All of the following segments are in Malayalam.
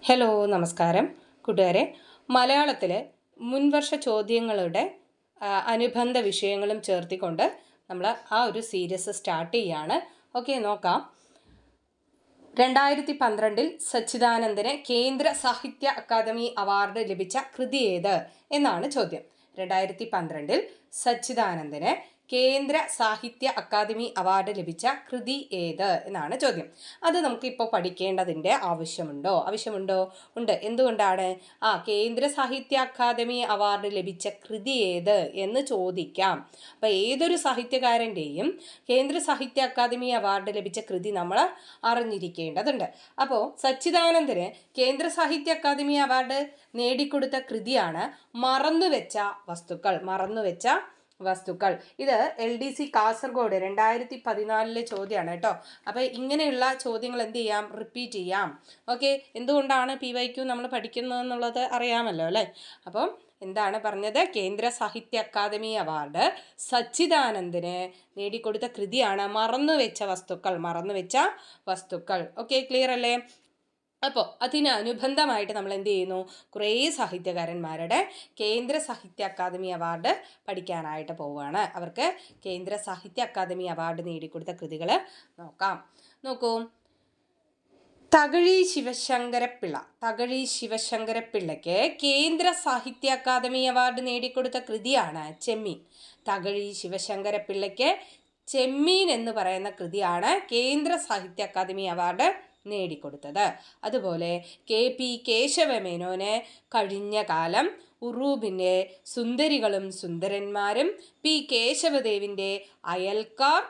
ഹലോ നമസ്കാരം കൂട്ടുകാരെ. മലയാളത്തിലെ മുൻവർഷ ചോദ്യങ്ങളുടെ അനുബന്ധ വിഷയങ്ങളും ചേർത്തിക്കൊണ്ട് നമ്മൾ ആ ഒരു സീരീസ് സ്റ്റാർട്ട് ചെയ്യുകയാണ്. ഓക്കെ, നോക്കാം. 2012 സച്ചിദാനന്ദന് കേന്ദ്ര സാഹിത്യ അക്കാദമി അവാർഡ് ലഭിച്ച കൃതി ഏത് എന്നാണ് ചോദ്യം. 2012 സച്ചിദാനന്ദന് കേന്ദ്ര സാഹിത്യ അക്കാദമി അവാർഡ് ലഭിച്ച കൃതി ഏത് എന്നാണ് ചോദ്യം. അത് നമുക്കിപ്പോൾ പഠിക്കേണ്ടതിൻ്റെ ആവശ്യമുണ്ടോ? ഉണ്ട്. എന്തുകൊണ്ടാണ്? കേന്ദ്ര സാഹിത്യ അക്കാദമി അവാർഡ് ലഭിച്ച കൃതി ഏത് എന്ന് ചോദിക്കാം. അപ്പോൾ ഏതൊരു സാഹിത്യകാരൻ്റെയും കേന്ദ്ര സാഹിത്യ അക്കാദമി അവാർഡ് ലഭിച്ച കൃതി നമ്മൾ അറിഞ്ഞിരിക്കേണ്ടതുണ്ട്. അപ്പോൾ സച്ചിദാനന്ദന് കേന്ദ്ര സാഹിത്യ അക്കാദമി അവാർഡ് നേടിക്കൊടുത്ത കൃതിയാണ് മറന്നുവെച്ച വസ്തുക്കൾ. ഇത് LDC കാസർഗോഡ് 2014 ചോദ്യമാണ് കേട്ടോ. അപ്പോൾ ഇങ്ങനെയുള്ള ചോദ്യങ്ങൾ എന്ത് ചെയ്യാം? റിപ്പീറ്റ് ചെയ്യാം. ഓക്കെ, എന്തുകൊണ്ടാണ് PYQ നമ്മൾ പഠിക്കുന്നതെന്നുള്ളത് അറിയാമല്ലോ അല്ലേ? അപ്പം എന്താണ് പറഞ്ഞത്? കേന്ദ്ര സാഹിത്യ അക്കാദമി അവാർഡ് സച്ചിദാനന്ദന് നേടിക്കൊടുത്ത കൃതിയാണ് മറന്നുവെച്ച വസ്തുക്കൾ. ഓക്കെ, ക്ലിയർ അല്ലേ? അപ്പോൾ അതിനനുബന്ധമായിട്ട് നമ്മൾ എന്ത് ചെയ്യുന്നു? കുറേ സാഹിത്യകാരന്മാരുടെ കേന്ദ്ര സാഹിത്യ അക്കാദമി അവാർഡ് പഠിക്കാനായിട്ട് പോവുകയാണ്. അവർക്ക് കേന്ദ്ര സാഹിത്യ അക്കാദമി അവാർഡ് നേടിക്കൊടുത്ത കൃതികൾ നോക്കൂ. തകഴി ശിവശങ്കരപ്പിള്ളയ്ക്ക് കേന്ദ്ര സാഹിത്യ അക്കാദമി അവാർഡ് നേടിക്കൊടുത്ത കൃതിയാണ് ചെമ്മീൻ. തകഴി ശിവശങ്കരപ്പിള്ളയ്ക്ക് ചെമ്മീൻ എന്ന് പറയുന്ന കൃതിയാണ് കേന്ദ്ര സാഹിത്യ അക്കാദമി അവാർഡ് നേടിക്കൊടുത്തത്. അതുപോലെ KP കേശവമേനോന് കഴിഞ്ഞ കാലം, ഉറൂബിൻ്റെ സുന്ദരികളും സുന്ദരന്മാരും, P കേശവദേവിൻ്റെ അയൽക്കാർ,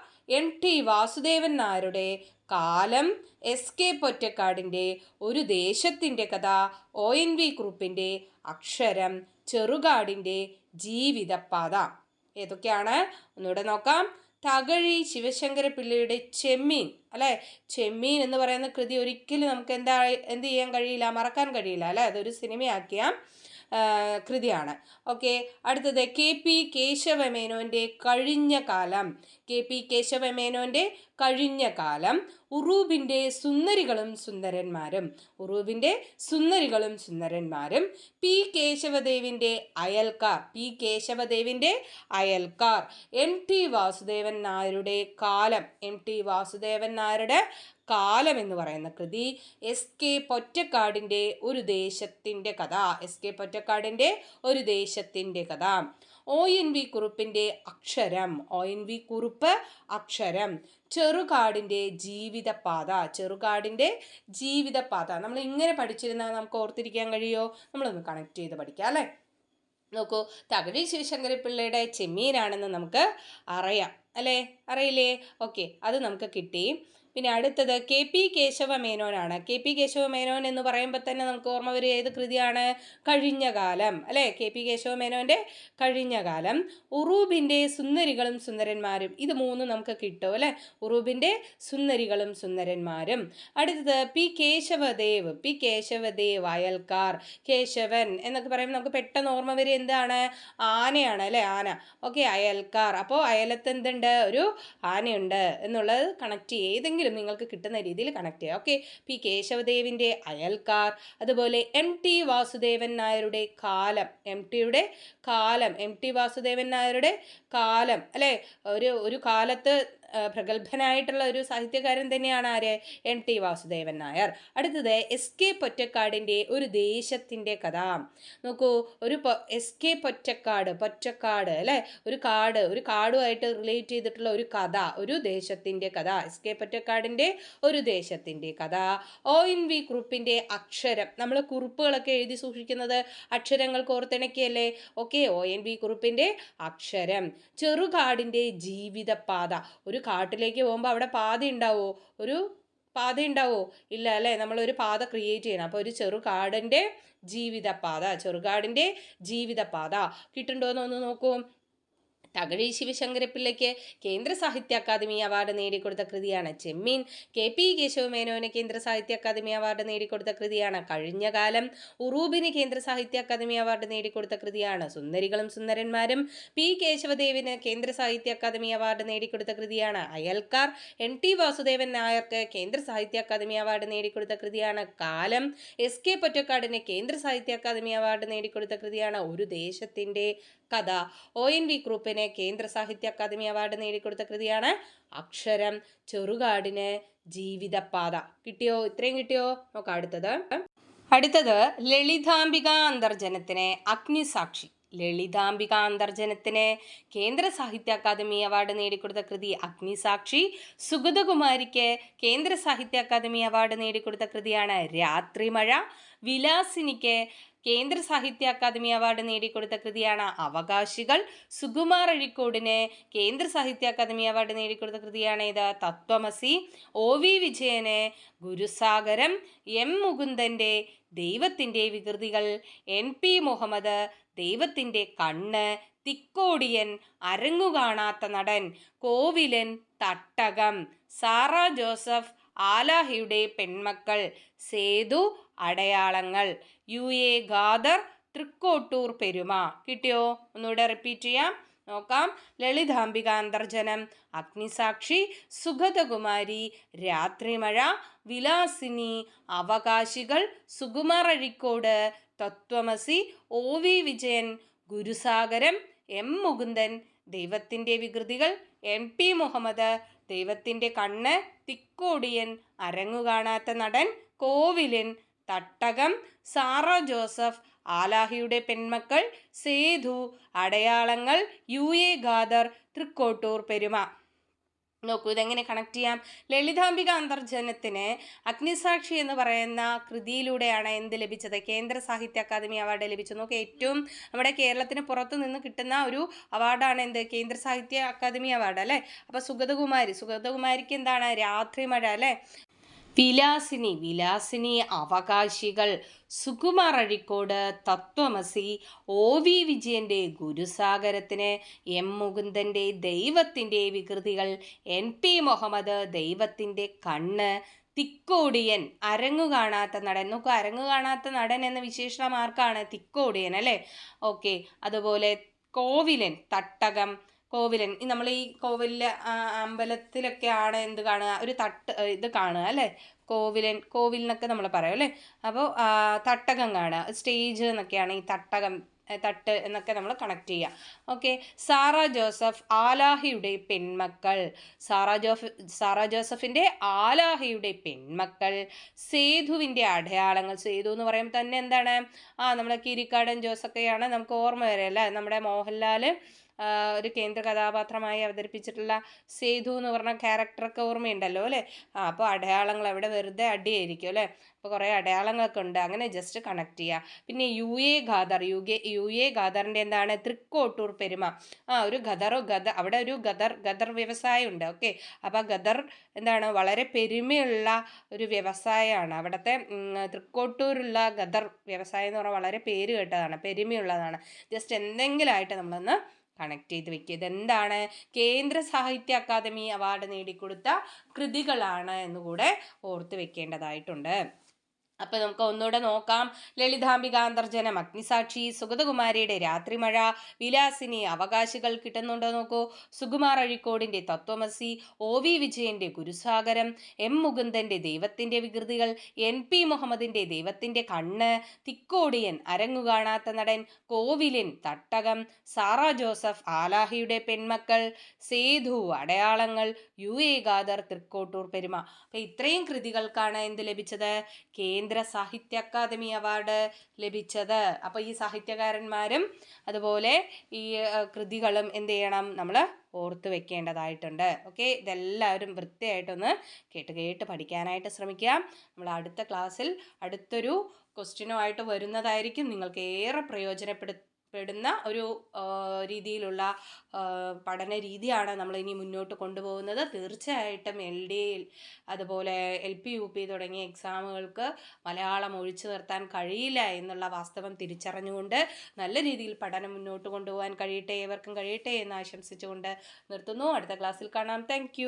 MT വാസുദേവൻ നായരുടെ കാലം, SK പൊറ്റക്കാടിൻ്റെ ഒരു ദേശത്തിൻ്റെ കഥ, ONV കുറുപ്പിൻ്റെ അക്ഷരം, ചെറുകാടിൻ്റെ ജീവിതപാത. ഏതൊക്കെയാണ്? ഒന്നുകൂടെ നോക്കാം. തകഴി ശിവശങ്കരപ്പിള്ളയുടെ ചെമ്മീൻ, അല്ലേ? ചെമ്മീൻ എന്ന് പറയുന്ന കൃതി ഒരിക്കലും നമുക്ക് എന്ത് ചെയ്യാൻ കഴിയില്ല, മറക്കാൻ കഴിയില്ല അല്ലേ? അതൊരു സിനിമയാക്കിയ കൃതിയാണ്. ഓക്കെ, അടുത്തത് KP കേശവമേനോൻ്റെ കഴിഞ്ഞ കാലം, ഉറൂബിൻ്റെ സുന്ദരികളും സുന്ദരന്മാരും, P കേശവദേവിൻ്റെ അയൽക്കാർ, MT വാസുദേവൻ നായരുടെ കാലം എന്ന് പറയുന്ന കൃതി, SK പൊറ്റക്കാടിൻ്റെ ഒരു ദേശത്തിൻ്റെ കഥ, ONV കുറുപ്പിൻ്റെ അക്ഷരം, ചെറുകാടിൻ്റെ ജീവിതപാത. നമ്മൾ ഇങ്ങനെ പഠിച്ചിരുന്നാൽ നമുക്ക് ഓർത്തിരിക്കാൻ കഴിയുമോ? നമ്മളൊന്ന് കണക്ട് ചെയ്ത് പഠിക്കാം അല്ലേ? നോക്കൂ, തകഴി ശിവശങ്കരപ്പിള്ളയുടെ ചെമ്മീനാണെന്ന് നമുക്ക് അറിയാം അല്ലേ? അറിയില്ലേ? ഓക്കെ, അത് നമുക്ക് കിട്ടി. പിന്നെ അടുത്തത് KP കേശവമേനോനാണ്. KP കേശവമേനോൻ എന്ന് പറയുമ്പോൾ തന്നെ നമുക്ക് ഓർമ്മ വരിക ഏത് കൃതിയാണ്? കഴിഞ്ഞ കാലം അല്ലേ? KP കേശവമേനോൻ്റെ കഴിഞ്ഞ കാലം, ഉറൂബിൻ്റെ സുന്ദരികളും സുന്ദരന്മാരും. ഇത് മൂന്നും നമുക്ക് കിട്ടും അല്ലേ? ഉറൂബിൻ്റെ സുന്ദരികളും സുന്ദരന്മാരും. അടുത്തത് P കേശവദേവ് അയൽക്കാർ. കേശവൻ എന്നൊക്കെ പറയുമ്പോൾ നമുക്ക് പെട്ടെന്ന് ഓർമ്മ വരിക എന്താണ്? ആനയാണ് അല്ലേ? ആന. ഓക്കെ, അയൽക്കാർ. അപ്പോൾ അയലത്ത് എന്തുണ്ട്? ഒരു ആനയുണ്ട് എന്നുള്ളത് കണക്ട് ചെയ്തെങ്കിലും നിങ്ങൾക്ക് കിട്ടുന്ന രീതിയിൽ കണക്ട് ചെയ്യുക. ഓക്കെ, P കേശവദേവിൻ്റെ അയൽക്കാർ. അതുപോലെ MT വാസുദേവൻ നായരുടെ കാലം. MT വാസുദേവൻ നായരുടെ കാലം അല്ലേ? ഒരു കാലത്ത് പ്രഗത്ഭനായിട്ടുള്ള ഒരു സാഹിത്യകാരൻ തന്നെയാണ് ആര്? MT വാസുദേവൻ നായർ. അടുത്തത് SK പൊറ്റക്കാടിൻ്റെ ഒരു ദേശത്തിൻ്റെ കഥ. നോക്കൂ, SK പൊറ്റക്കാട് അല്ലേ? ഒരു കാടുമായിട്ട് റിലേറ്റ് ചെയ്തിട്ടുള്ള ഒരു കഥ, ഒരു ദേശത്തിൻ്റെ കഥ. SK പൊറ്റക്കാടിൻ്റെ ഒരു ദേശത്തിൻ്റെ കഥ. ONV കുറുപ്പിൻ്റെ അക്ഷരം. നമ്മൾ കുറിപ്പുകളൊക്കെ എഴുതി സൂക്ഷിക്കുന്നത് അക്ഷരങ്ങൾ കോർത്തിണക്കിയല്ലേ? ഓക്കെ, ONV കുറുപ്പിൻ്റെ അക്ഷരം. ചെറുകാടിൻ്റെ ജീവിതപാത. ഒരു കാട്ടിലേക്ക് പോകുമ്പോൾ അവിടെ പാത ഉണ്ടാവോ? ഇല്ല അല്ലേ? നമ്മളൊരു പാത ക്രിയേറ്റ് ചെയ്യണം. അപ്പോൾ ഒരു ചെറുകാടിൻ്റെ ജീവിതപാത കിട്ടുന്നുണ്ടോയെന്ന് ഒന്ന് നോക്കൂ. തകഴി ശിവശങ്കരപ്പിള്ളയ്ക്ക് കേന്ദ്ര സാഹിത്യ അക്കാദമി അവാർഡ് നേടിക്കൊടുത്ത കൃതിയാണ് ചെമ്മീൻ. KP കേശവമേനോന് കേന്ദ്ര സാഹിത്യ അക്കാദമി അവാർഡ് നേടിക്കൊടുത്ത കൃതിയാണ് കഴിഞ്ഞ കാലം. ഉറൂബിന് കേന്ദ്ര സാഹിത്യ അക്കാദമി അവാർഡ് നേടിക്കൊടുത്ത കൃതിയാണ് സുന്ദരികളും സുന്ദരന്മാരും. P കേശവദേവിന് കേന്ദ്ര സാഹിത്യ അക്കാദമി അവാർഡ് നേടിക്കൊടുത്ത കൃതിയാണ് അയൽക്കാർ. NT വാസുദേവൻ നായർക്ക് കേന്ദ്ര സാഹിത്യ അക്കാദമി അവാർഡ് നേടിക്കൊടുത്ത കൃതിയാണ് കാലം. SK പൊറ്റക്കാടിന് കേന്ദ്ര സാഹിത്യ അക്കാദമി അവാർഡ് നേടിക്കൊടുത്ത കൃതിയാണ് ഒരു ദേശത്തിൻ്റെ കഥ. ONV കുറുപ്പിന് കേന്ദ്ര സാഹിത്യ അക്കാദമി അവാർഡ് നേടിക്കൊടുത്ത കൃതിയാണ് അക്ഷരം. ചെറുകാടിന് ജീവിതപാത. കിട്ടിയോ? ഇത്രയും കിട്ടിയോ? നോക്കാം അടുത്തത് ലളിതാംബിക അന്തർജനത്തിന് അഗ്നിസാക്ഷി. ലളിതാംബിക അന്തർജനത്തിന് കേന്ദ്ര സാഹിത്യ അക്കാദമി അവാർഡ് നേടിക്കൊടുത്ത കൃതി അഗ്നിസാക്ഷി. സുഗതകുമാരിക്ക് കേന്ദ്ര സാഹിത്യ അക്കാദമി അവാർഡ് നേടിക്കൊടുത്ത കൃതിയാണ് രാത്രിമഴ. വിലാസിനിക്ക് കേന്ദ്ര സാഹിത്യ അക്കാദമി അവാർഡ് നേടിക്കൊടുത്ത കൃതിയാണ് അവകാശികൾ. സുകുമാർ അഴീക്കോടിന് കേന്ദ്ര സാഹിത്യ അക്കാദമി അവാർഡ് നേടിക്കൊടുത്ത കൃതിയാണ് ഇത് തത്വമസി. OV വിജയന് ഗുരുസാഗരം. M മുകുന്ദൻ്റെ ദൈവത്തിൻ്റെ വികൃതികൾ. NP മുഹമ്മദ് ദൈവത്തിൻ്റെ കണ്ണ്. തിക്കോടിയൻ അരങ്ങുകാണാത്ത നടൻ. കോവിലൻ തട്ടകം. സാറ ജോസഫ് ആലാഹിയുടെ പെൺമക്കൾ. സേതു അടയാളങ്ങൾ. UA ഖാദർ തൃക്കോട്ടൂർ പെരുമ. കിട്ടിയോ? ഒന്നുകൂടെ റിപ്പീറ്റ് ചെയ്യാം, നോക്കാം. ലളിതാംബിക അന്തർജനം, അഗ്നിസാക്ഷി, സുഗതകുമാരി, രാത്രിമഴ, വിലാസിനി, അവകാശികൾ, സുകുമാർ അഴീക്കോട്, തത്വമസി, OV വിജയൻ, ഗുരുസാഗരം, M മുകുന്ദൻ ദൈവത്തിൻ്റെ വികൃതികൾ, NP മുഹമ്മദ് ദൈവത്തിൻ്റെ കണ്ണ്, തിക്കോടിയൻ അരങ്ങുകാണാത്ത നടൻ, കോവിലൻ തട്ടകം, സാറ ജോസഫ് ആലാഹിയുടെ പെൺമക്കൾ, സേതു അടയാളങ്ങൾ, UA ഖാദർ തൃക്കോട്ടൂർ പെരുമ. നോക്കൂ, ഇതെങ്ങനെ കണക്ട് ചെയ്യാം. ലളിതാംബിക അന്തർജനത്തിന് അഗ്നിസാക്ഷി എന്ന് പറയുന്ന കൃതിയിലൂടെയാണ് എന്ത് ലഭിച്ചത്? കേന്ദ്ര സാഹിത്യ അക്കാദമി അവാർഡ് ലഭിച്ചു. നോക്കൂ, ഏറ്റവും നമ്മുടെ കേരളത്തിന് പുറത്തു നിന്ന് കിട്ടുന്ന ഒരു അവാർഡാണ് എന്ത്? കേന്ദ്ര സാഹിത്യ അക്കാദമി അവാർഡ് അല്ലേ. അപ്പോൾ സുഗതകുമാരിക്ക് എന്താണ്? രാത്രിമഴ അല്ലേ. വിലാസിനി അവകാശികൾ. സുകുമാർ അഴീക്കോട് തത്വമസി. OV വിജയൻ്റെ ഗുരുസാഗരത്തിന്. M മുകുന്ദൻ്റെ ദൈവത്തിൻ്റെ വികൃതികൾ. NP മുഹമ്മദ് ദൈവത്തിൻ്റെ കണ്ണ്. തിക്കോടിയൻ അരങ്ങുകാണാത്ത നടൻ. നോക്കൂ, അരങ്ങുകാണാത്ത നടൻ എന്ന വിശേഷണം ആർക്കാണ്? തിക്കോടിയൻ അല്ലേ. ഓക്കെ, അതുപോലെ കോവിലൻ തട്ടകം. കോവിലൻ, നമ്മൾ ഈ കോവിലിലെ അമ്പലത്തിലൊക്കെ ആണ് എന്ത് കാണുക? ഒരു ഇത് കാണുക അല്ലേ. കോവിലിനൊക്കെ നമ്മൾ പറയും അല്ലേ. അപ്പോൾ തട്ടകം കാണുക, സ്റ്റേജ് എന്നൊക്കെയാണ് ഈ തട്ട് എന്നൊക്കെ നമ്മൾ കണക്ട് ചെയ്യുക. ഓക്കെ. സാറ ജോസഫ് ആലാഹിയുടെ പെൺമക്കൾ. സാറ ജോസഫിൻ്റെ ആലാഹിയുടെ പെൺമക്കൾ. സേതുവിൻ്റെ അടയാളങ്ങൾ. സേതു എന്ന് പറയുമ്പോൾ തന്നെ എന്താണ്? നമ്മുടെ കിരിക്കാടൻ ജോസൊക്കെയാണ് നമുക്ക് ഓർമ്മ വരിക. നമ്മുടെ മോഹൻലാൽ ഒരു കേന്ദ്ര കഥാപാത്രമായി അവതരിപ്പിച്ചിട്ടുള്ള സേതു എന്ന് പറഞ്ഞ ക്യാരക്ടറൊക്കെ ഓർമ്മയുണ്ടല്ലോ അല്ലേ. അപ്പോൾ അടയാളങ്ങൾ അവിടെ വെറുതെ അടിയായിരിക്കും അല്ലേ. അപ്പോൾ കുറേ അടയാളങ്ങളൊക്കെ ഉണ്ട്, അങ്ങനെ ജസ്റ്റ് കണക്ട് ചെയ്യുക. പിന്നെ UA ഖാദറിൻ്റെ എന്താണ്? തൃക്കോട്ടൂർ പെരുമ. ഒരു അവിടെ ഒരു ഗദർ വ്യവസായം ഉണ്ട്. ഓക്കെ, അപ്പോൾ ഗദർ എന്താണ്? വളരെ പെരുമയുള്ള ഒരു വ്യവസായമാണ് അവിടുത്തെ. തൃക്കോട്ടൂരുള്ള ഗദർ വ്യവസായം എന്ന് പറഞ്ഞാൽ വളരെ പേര് കേട്ടതാണ്, പെരുമയുള്ളതാണ്. ജസ്റ്റ് എന്തെങ്കിലും ആയിട്ട് നമ്മളൊന്ന് കണക്ട് ചെയ്ത് വെക്കുക. ഇതെന്താണ്? കേന്ദ്ര സാഹിത്യ അക്കാദമി അവാർഡ് നേടിക്കൊടുത്ത കൃതികളാണ് എന്നുകൂടെ ഓർത്ത് വെക്കേണ്ടതായിട്ടുണ്ട്. അപ്പോൾ നമുക്ക് ഒന്നുകൂടെ നോക്കാം. ലളിതാംബിക അന്തർജനം, അഗ്നിസാക്ഷി, സുഗതകുമാരിയുടെ രാത്രിമഴ, വിലാസിനി, അവകാശികൾ കിട്ടുന്നുണ്ടോ നോക്കൂ. സുകുമാർ അഴീക്കോടിൻ്റെ തത്വമസി, OV വിജയൻ്റെ ഗുരുസാഗരം, M മുകുന്ദൻ്റെ ദൈവത്തിൻ്റെ വികൃതികൾ, NP മുഹമ്മദിൻ്റെ ദൈവത്തിൻ്റെ കണ്ണ്, തിക്കോടിയൻ അരങ്ങുകാണാത്ത നടൻ, കോവിലൻ തട്ടകം, സാറ ജോസഫ് ആലാഹിയുടെ പെൺമക്കൾ, സേതു അടയാളങ്ങൾ, UA ഖാദർ തൃക്കോട്ടൂർ പെരുമ. അപ്പോൾ ഇത്രയും കൃതികൾക്കാണ് എന്ത് ലഭിച്ചത്? കേന്ദ്ര സാഹിത്യ അക്കാദമി അവാർഡ് ലഭിച്ചത്. അപ്പോൾ ഈ സാഹിത്യകാരന്മാരും അതുപോലെ ഈ കൃതികളും എന്ത് ചെയ്യണം? നമ്മൾ ഓർത്ത് വെക്കേണ്ടതായിട്ടുണ്ട്. ഓക്കെ, ഇതെല്ലാവരും വൃത്തിയായിട്ടൊന്ന് കേട്ട് പഠിക്കാനായിട്ട് ശ്രമിക്കുക. നമ്മൾ അടുത്ത ക്ലാസ്സിൽ അടുത്തൊരു ക്വസ്റ്റ്യനുമായിട്ട് വരുന്നതായിരിക്കും. നിങ്ങൾക്ക് ഏറെ പെടുന്ന ഒരു രീതിയിലുള്ള പഠന രീതിയാണ് നമ്മൾ ഇനി മുന്നോട്ട് കൊണ്ടുപോകുന്നത്. തീർച്ചയായിട്ടും LD അതുപോലെ LP UP തുടങ്ങിയ എക്സാമുകൾക്ക് മലയാളം ഒഴിച്ചു നിർത്താൻ കഴിയില്ല എന്നുള്ള വാസ്തവം തിരിച്ചറിഞ്ഞുകൊണ്ട് നല്ല രീതിയിൽ പഠനം മുന്നോട്ട് കൊണ്ടുപോകാൻ കഴിയട്ടെ, ഏവർക്കും കഴിയട്ടെ എന്ന് ആശംസിച്ചുകൊണ്ട് നിർത്തുന്നു. അടുത്ത ക്ലാസ്സിൽ കാണാം. താങ്ക്